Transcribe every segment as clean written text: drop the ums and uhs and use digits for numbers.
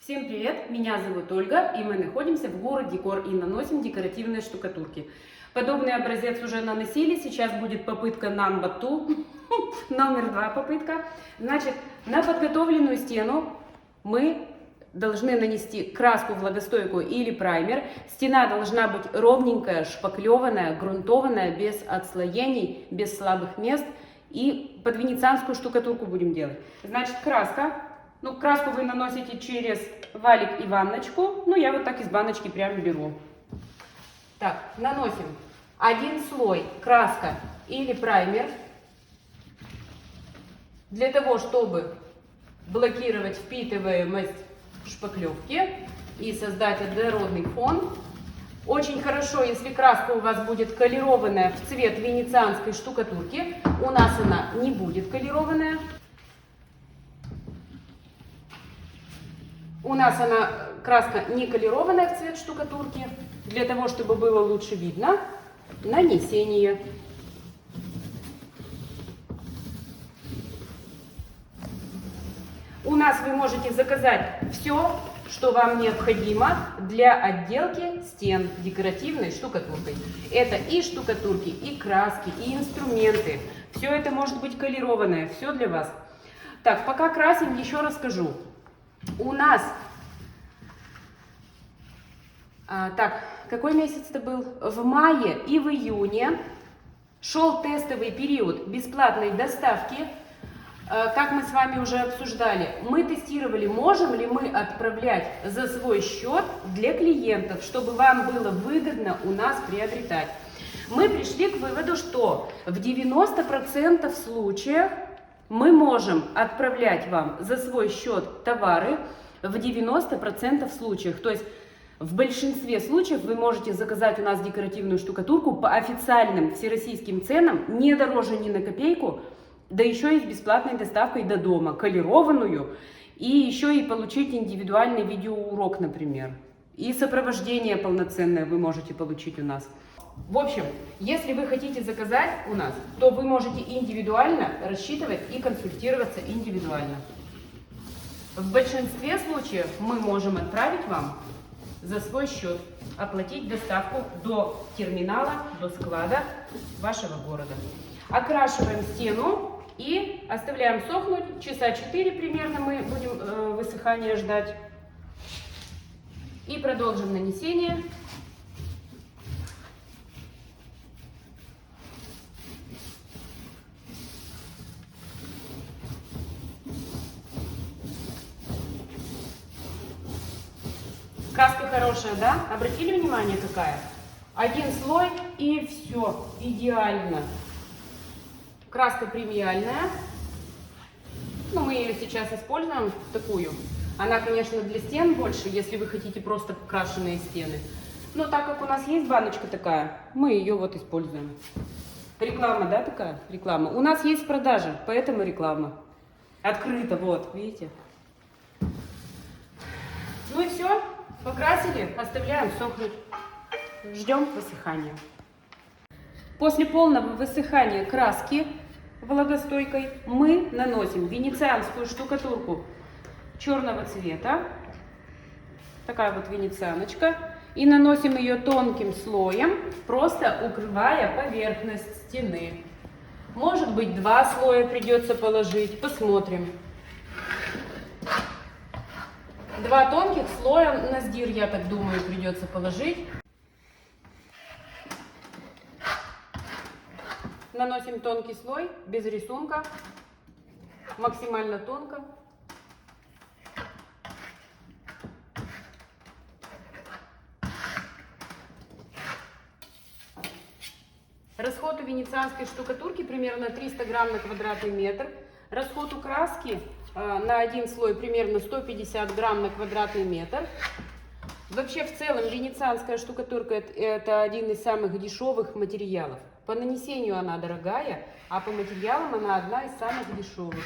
Всем привет! Меня зовут Ольга, и мы находимся в Город Декор и наносим декоративные штукатурки. Подобный образец уже наносили, сейчас будет попытка number 2, номер 2 попытка. Значит, на подготовленную стену мы должны нанести краску влагостойкую или праймер. Стена должна быть ровненькая, шпаклеванная, грунтованная, без отслоений, без слабых мест. И под венецианскую штукатурку будем делать. Значит, краска. Краску вы наносите через валик и ванночку. Я вот так из баночки прям беру. Так, наносим один слой краска или праймер. Для того, чтобы блокировать впитываемость шпаклевки и создать однородный фон. Очень хорошо, если краска у вас будет колерованная в цвет венецианской штукатурки. У нас она не будет колерованная. У нас она краска не колерованная в цвет штукатурки. Для того, чтобы было лучше видно, нанесение. У нас вы можете заказать все, что вам необходимо для отделки стен декоративной штукатуркой. Это и штукатурки, и краски, и инструменты. Все это может быть колерованное, все для вас. Так, пока красим, еще расскажу. У нас, какой месяц это был? В мае и в июне шел тестовый период бесплатной доставки. Как мы с вами уже обсуждали, мы тестировали, можем ли мы отправлять за свой счет для клиентов, чтобы вам было выгодно у нас приобретать. Мы пришли к выводу, что в 90% случаев мы можем отправлять вам за свой счет товары в 90% случаев. То есть в большинстве случаев вы можете заказать у нас декоративную штукатурку по официальным всероссийским ценам, не дороже ни на копейку, да еще и с бесплатной доставкой до дома, колерованную, и еще и получить индивидуальный видеоурок, например. И сопровождение полноценное вы можете получить у нас. В общем, если вы хотите заказать у нас, то вы можете индивидуально рассчитывать и консультироваться индивидуально. В большинстве случаев мы можем отправить вам за свой счет, оплатить доставку до терминала, до склада вашего города. Окрашиваем стену и оставляем сохнуть. Часа 4 примерно мы будем высыхания ждать. И продолжим нанесение. Краска хорошая, да? Обратили внимание, какая? Один слой и все, идеально. Краска премиальная. Мы ее сейчас используем такую. Она, конечно, для стен больше, если вы хотите просто покрашенные стены. Но так как у нас есть баночка такая, мы ее вот используем. Реклама, да, такая? Реклама. У нас есть в продаже, поэтому реклама. Открыто, вот, видите? И все. Покрасили, оставляем сохнуть. Ждем высыхания. После полного высыхания краски влагостойкой мы наносим венецианскую штукатурку черного цвета. Такая вот венецианочка. И наносим ее тонким слоем, просто укрывая поверхность стены. Может быть, 2 слоя придется положить. Посмотрим. 2 тонких слоя на сдир, я так думаю, придется положить. Наносим тонкий слой, без рисунка, максимально тонко. Расход у венецианской штукатурки примерно 300 грамм на квадратный метр. Расход у краски на один слой примерно 150 грамм на квадратный метр. Вообще, в целом, венецианская штукатурка это один из самых дешевых материалов. По нанесению она дорогая, а по материалам она одна из самых дешевых.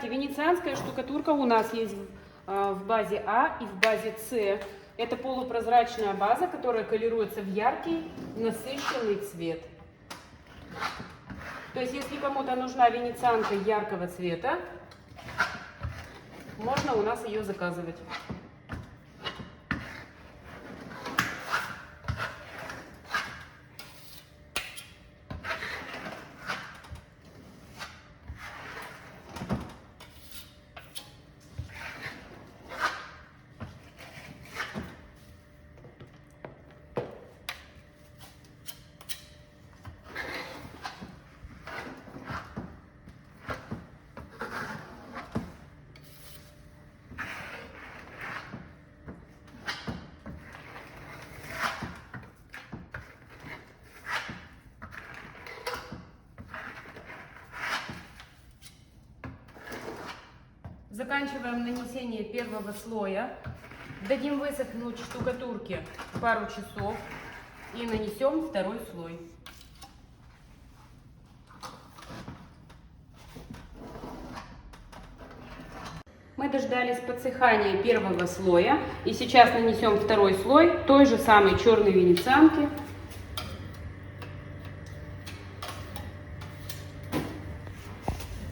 Кстати, венецианская штукатурка у нас есть в базе А и в базе С. Это полупрозрачная база, которая колируется в яркий, насыщенный цвет. То есть, если кому-то нужна венецианка яркого цвета, можно у нас ее заказывать. Заканчиваем нанесение первого слоя. Дадим высохнуть штукатурке пару часов и нанесем второй слой. Мы дождались подсыхания первого слоя и сейчас нанесем второй слой той же самой черной венецианки.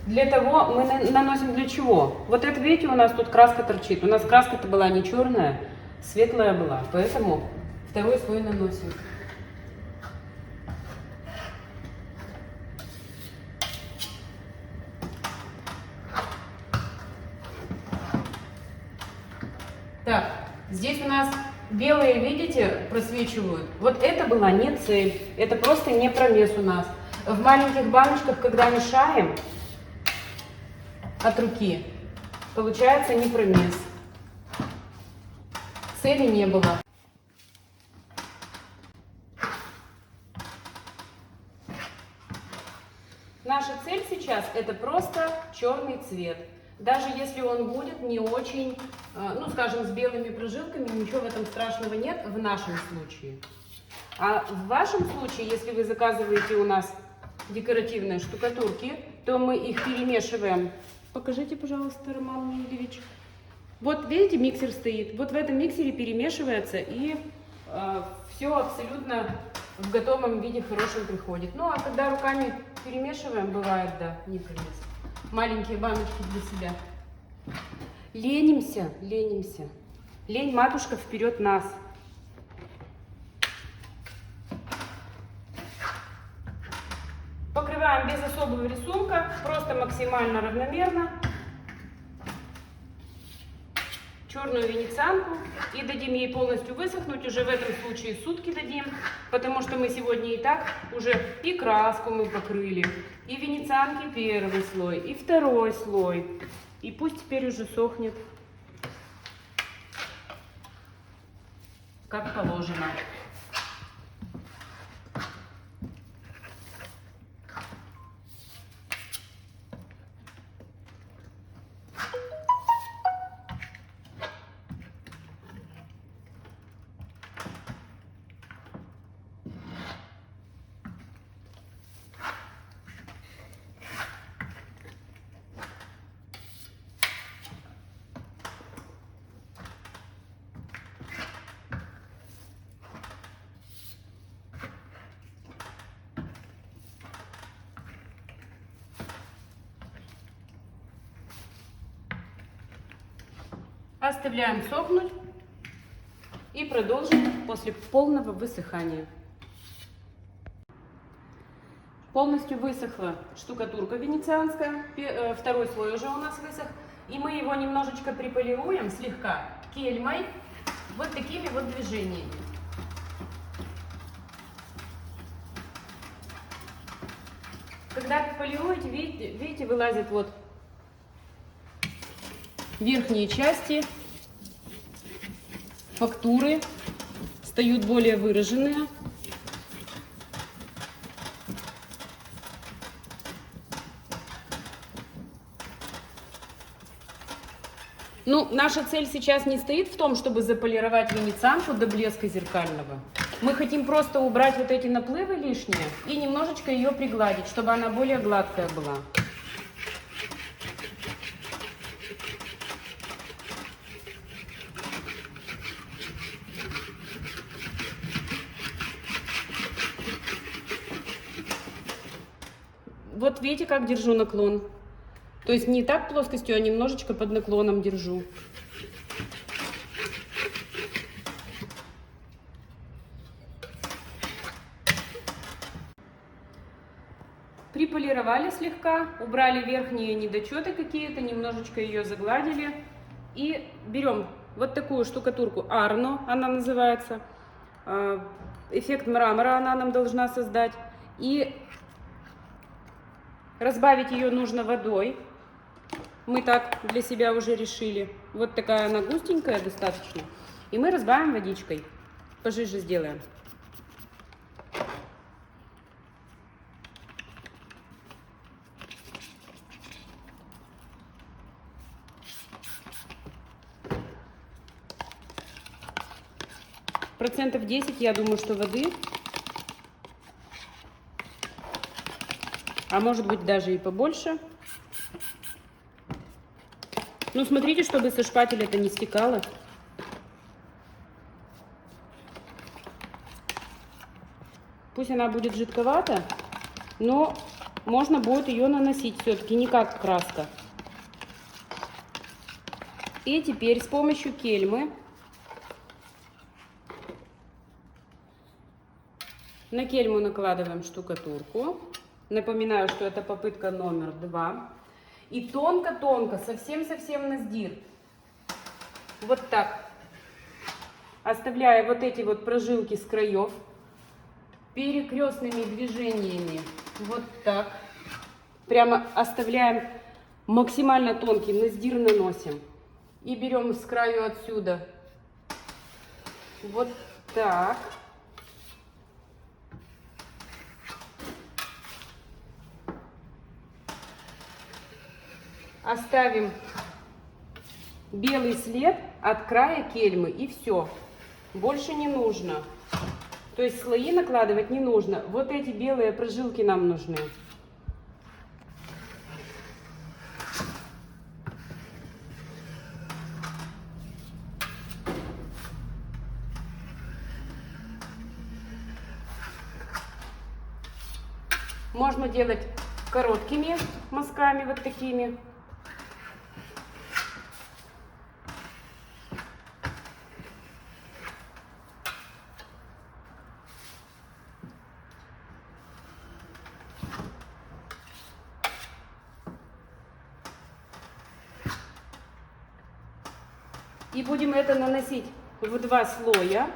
Для того мы наносим для чего? Вот это, видите, у нас тут краска торчит. У нас краска-то была не черная, светлая была. Поэтому второй слой наносим. Так, здесь у нас белые, видите, просвечивают. Вот это была не цель, это просто не промес у нас. В маленьких баночках, когда мешаем от руки, получается не промес. Цели не было. Наша цель сейчас это просто черный цвет. Даже если он будет не очень, ну скажем, с белыми прожилками, ничего в этом страшного нет в нашем случае. А в вашем случае, если вы заказываете у нас декоративные штукатурки, то мы их перемешиваем. Покажите, пожалуйста, Роман Юрьевич. Вот видите, миксер стоит. Вот в этом миксере перемешивается, и все абсолютно в готовом виде хорошем приходит. Ну, а когда руками перемешиваем, бывает, да, не промес. Маленькие баночки для себя. Ленимся, ленимся. Лень, матушка, вперед нас. Покрываем без особого рисунка, просто максимально равномерно черную венецианку и дадим ей полностью высохнуть. Уже в этом случае сутки дадим, потому что мы сегодня и так уже и краску мы покрыли, и венецианки первый слой, и второй слой. И пусть теперь уже сохнет как положено. Оставляем сохнуть и продолжим после полного высыхания. Полностью высохла штукатурка венецианская, второй слой уже у нас высох, и мы его немножечко приполируем слегка кельмой, вот такими вот движениями. Когда полируете, видите, вылазят вот верхние части, фактуры встают более выраженные. Ну, наша цель сейчас не стоит в том, чтобы заполировать венецианку до блеска зеркального. Мы хотим просто убрать вот эти наплывы лишние и немножечко ее пригладить, чтобы она более гладкая была. Вот видите, как держу наклон. То есть не так плоскостью, а немножечко под наклоном держу. Приполировали слегка, убрали верхние недочеты какие-то, немножечко ее загладили. И берем вот такую штукатурку Арно, она называется. Эффект мрамора она нам должна создать. И разбавить ее нужно водой. Мы так для себя уже решили. Вот такая она густенькая достаточно. И мы разбавим водичкой. Пожиже сделаем. Процентов 10, я думаю, что воды. А может быть даже и побольше. Ну, смотрите, чтобы со шпателя это не стекало. Пусть она будет жидковата, но можно будет ее наносить все-таки не как краска. И теперь с помощью кельмы на кельму накладываем штукатурку. Напоминаю, что это попытка номер 2. И тонко-тонко, совсем-совсем на сдир. Вот так. Оставляя вот эти вот прожилки с краев. Перекрестными движениями. Вот так. Прямо оставляем максимально тонким, на сдир наносим. И берем с краю отсюда. Вот так. Оставим белый след от края кельмы и все. Больше не нужно. То есть слои накладывать не нужно. Вот эти белые прожилки нам нужны. Можно делать короткими мазками, вот такими. И будем это наносить в 2 слоя.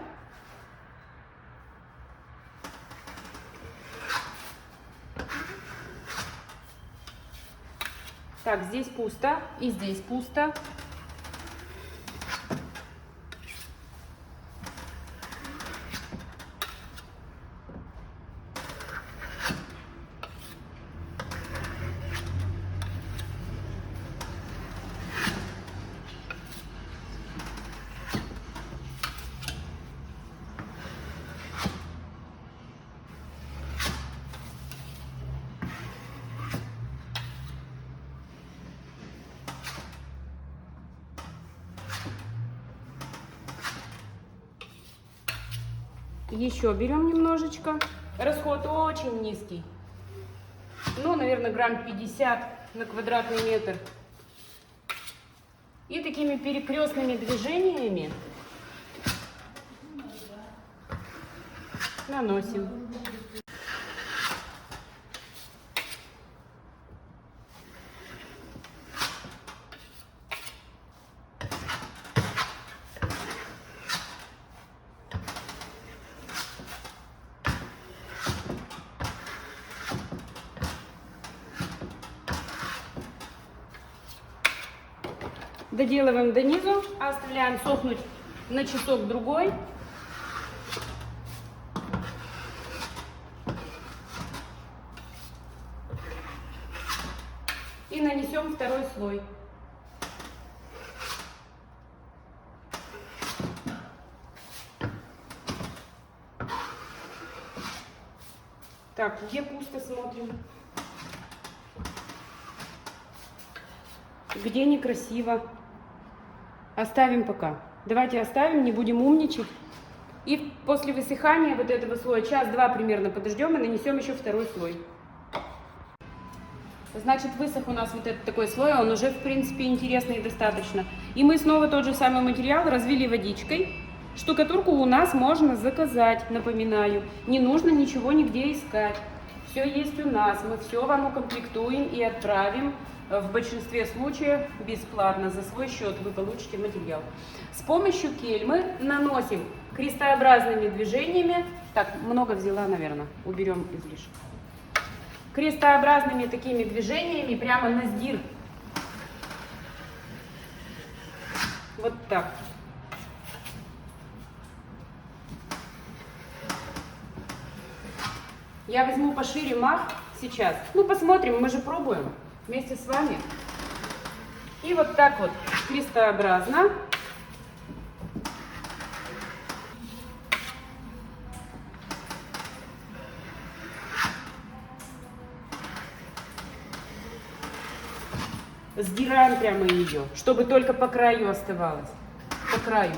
Так, здесь пусто и здесь пусто. Еще берем немножечко. Расход очень низкий. Ну, наверное, грамм 50 на квадратный метр. И такими перекрестными движениями наносим. Доделываем до низу, оставляем сохнуть на часок-другой. И нанесем второй слой. Так, где пусто, смотрим. Где некрасиво. Оставим пока. Давайте оставим, не будем умничать. И после высыхания вот этого слоя, час-два примерно подождем и нанесем еще второй слой. Значит, высох у нас вот этот такой слой, он уже, в принципе, интересный и достаточно. И мы снова тот же самый материал развели водичкой. Штукатурку у нас можно заказать, напоминаю. Не нужно ничего нигде искать. Все есть у нас, мы все вам укомплектуем и отправим. В большинстве случаев бесплатно, за свой счет вы получите материал. С помощью кельмы наносим крестообразными движениями. Так, много взяла, наверное, уберем излишек. Крестообразными такими движениями прямо на сдир. Вот так. Я возьму пошире мах сейчас. Ну, посмотрим, мы же пробуем вместе с вами. И вот так вот крестообразно. Сдираем прямо ее, чтобы только по краю оставалось. По краю.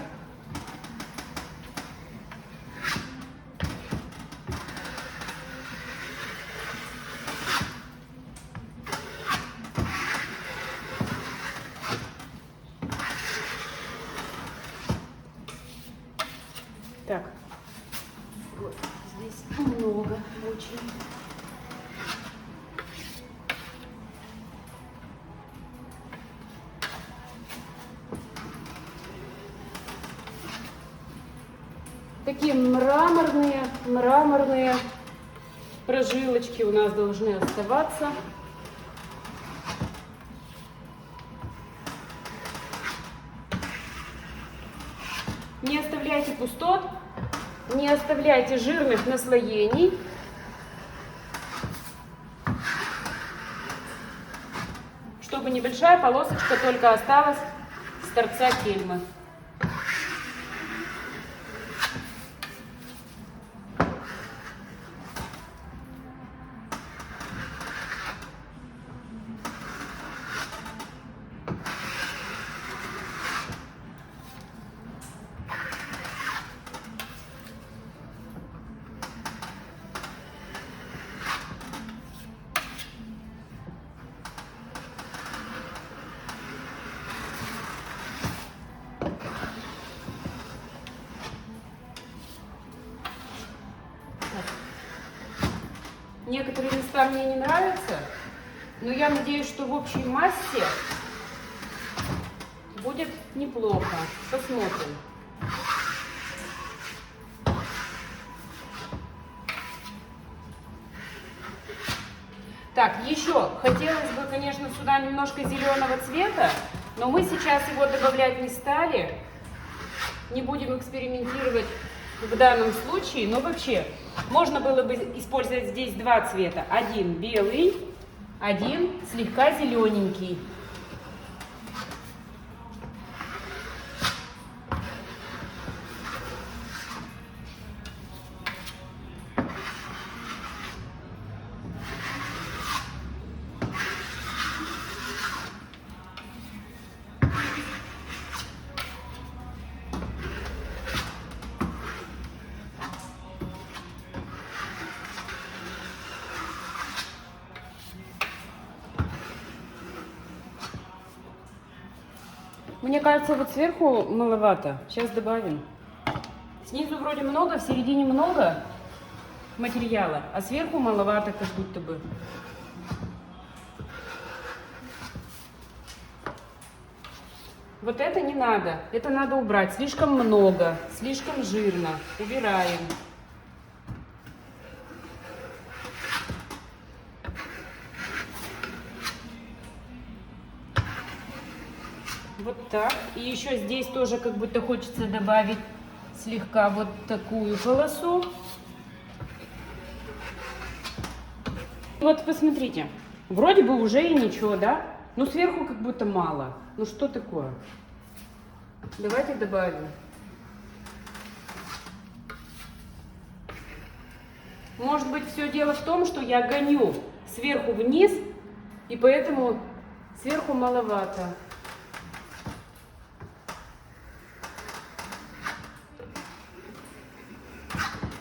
Так, вот здесь много очень. Такие мраморные прожилочки у нас должны оставаться. Не оставляйте пустот, не оставляйте жирных наслоений. Чтобы небольшая полосочка только осталась с торца кельмы. Некоторые места мне не нравятся, но я надеюсь, что в общей массе будет неплохо. Посмотрим. Так, еще хотелось бы, конечно, сюда немножко зеленого цвета, но мы сейчас его добавлять не стали. Не будем экспериментировать в данном случае, но вообще можно было бы использовать здесь два цвета. Один белый, один слегка зелененький. Мне кажется, вот сверху маловато. Сейчас добавим. Снизу вроде много, в середине много материала, а сверху маловато как будто бы. Вот это не надо. Это надо убрать. Слишком много, слишком жирно. Убираем. Вот так. И еще здесь тоже как будто хочется добавить слегка вот такую полосу. Вот посмотрите. Вроде бы уже и ничего, да? Но сверху как будто мало. Ну что такое? Давайте добавим. Может быть, все дело в том, что я гоню сверху вниз, и поэтому сверху маловато.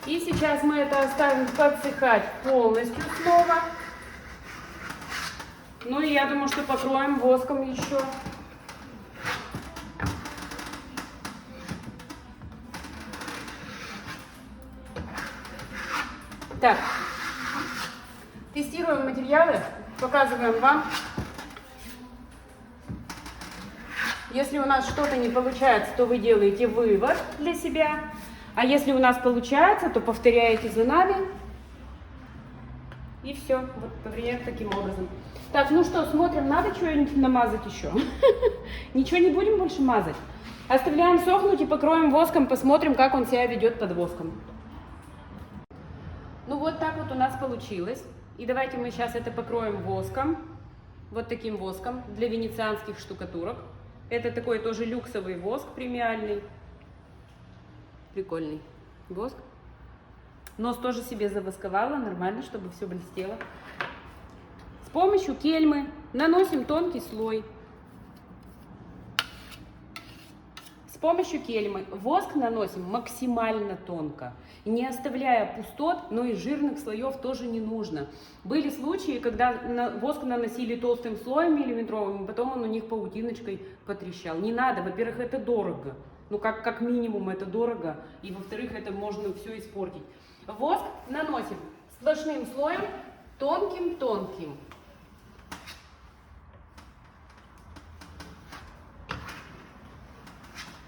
И сейчас мы это оставим подсыхать полностью снова. Ну и я думаю, что покроем воском еще. Так, тестируем материалы, показываем вам. Если у нас что-то не получается, то вы делаете вывод для себя. А если у нас получается, то повторяете за нами. И все. Вот, например, таким образом. Так, ну что, смотрим, надо что-нибудь намазать еще? Ничего не будем больше мазать. Оставляем сохнуть и покроем воском, посмотрим, как он себя ведет под воском. Ну вот так вот у нас получилось. И давайте мы сейчас это покроем воском. Вот таким воском для венецианских штукатурок. Это такой тоже люксовый воск премиальный. Прикольный воск. Нос тоже себе завосковала, нормально, чтобы все блестело. С помощью кельмы наносим тонкий слой. С помощью кельмы воск наносим максимально тонко, не оставляя пустот, но и жирных слоев тоже не нужно. Были случаи, когда воск наносили толстым слоем миллиметровым, и потом он у них паутиночкой потрещал. Не надо, во-первых, это дорого, ну как минимум это дорого, и во-вторых, это можно все испортить. Воск наносим сплошным слоем, тонким-тонким.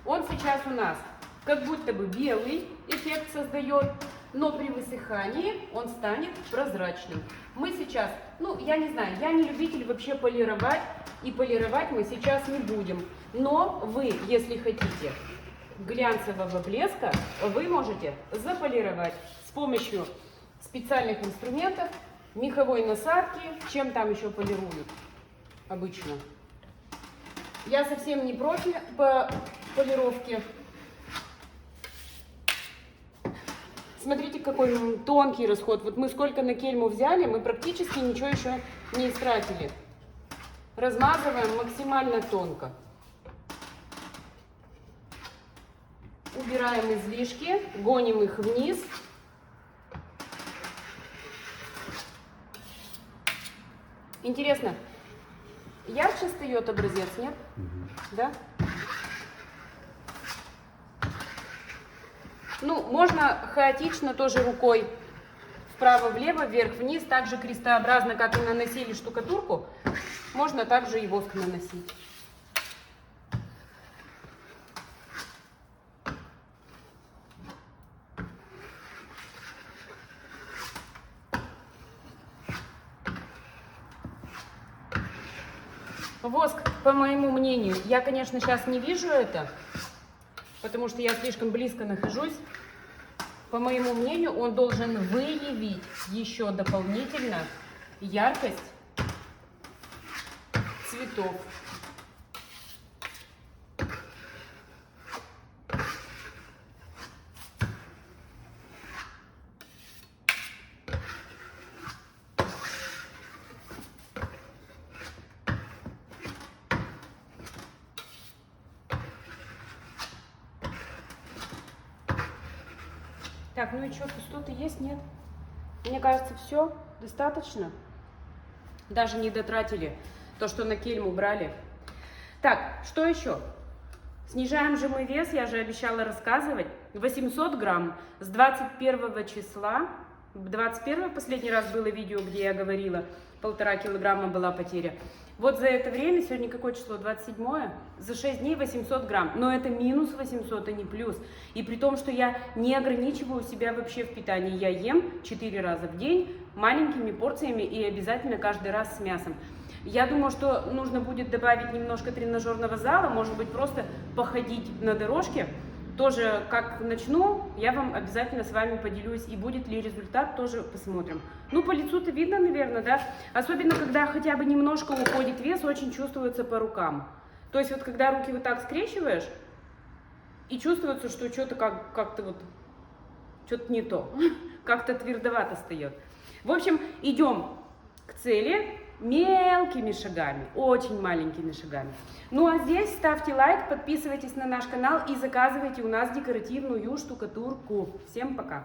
Он сейчас у нас как будто бы белый эффект создает, но при высыхании он станет прозрачным. Мы сейчас, ну я не знаю, я не любитель вообще полировать, и полировать мы сейчас не будем. Но вы, если хотите глянцевого блеска, вы можете заполировать с помощью специальных инструментов, меховой насадки, чем там еще полируют обычно. Я совсем не профи по полировке. Смотрите, какой тонкий расход. Вот мы сколько на кельму взяли, мы практически ничего еще не истратили. Размазываем максимально тонко. Убираем излишки, гоним их вниз. Интересно, ярче встает образец, нет? Да? Ну, можно хаотично тоже рукой вправо-влево, вверх-вниз, так же крестообразно, как и наносили штукатурку, можно также и воск наносить. Воск, по моему мнению, я, конечно, сейчас не вижу это, потому что я слишком близко нахожусь. По моему мнению, он должен выявить еще дополнительно яркость цветов. Так, ну и что, пустоты есть, нет? Мне кажется, все достаточно. Даже не дотратили то, что на кельму брали. Так, что еще? Снижаем же мы вес, я же обещала рассказывать. 800 грамм с 21 числа. 21 последний раз было видео, где я говорила, 1,5 килограмма была потеря. Вот за это время, сегодня какое число, 27-е, за 6 дней 800 грамм. Но это минус 800, а не плюс. И при том, что я не ограничиваю себя вообще в питании. Я ем 4 раза в день маленькими порциями и обязательно каждый раз с мясом. Я думаю, что нужно будет добавить немножко тренажерного зала, может быть, просто походить на дорожке. Тоже, как начну, я вам обязательно с вами поделюсь, и будет ли результат, тоже посмотрим. Ну, по лицу-то видно, наверное, да? Особенно, когда хотя бы немножко уходит вес, очень чувствуется по рукам. То есть, вот когда руки вот так скрещиваешь, и чувствуется, что что-то как-то вот, что-то не то, как-то твердовато встает. В общем, идем к цели мелкими шагами, очень маленькими шагами. Ну а здесь ставьте лайк, подписывайтесь на наш канал и заказывайте у нас декоративную штукатурку. Всем пока!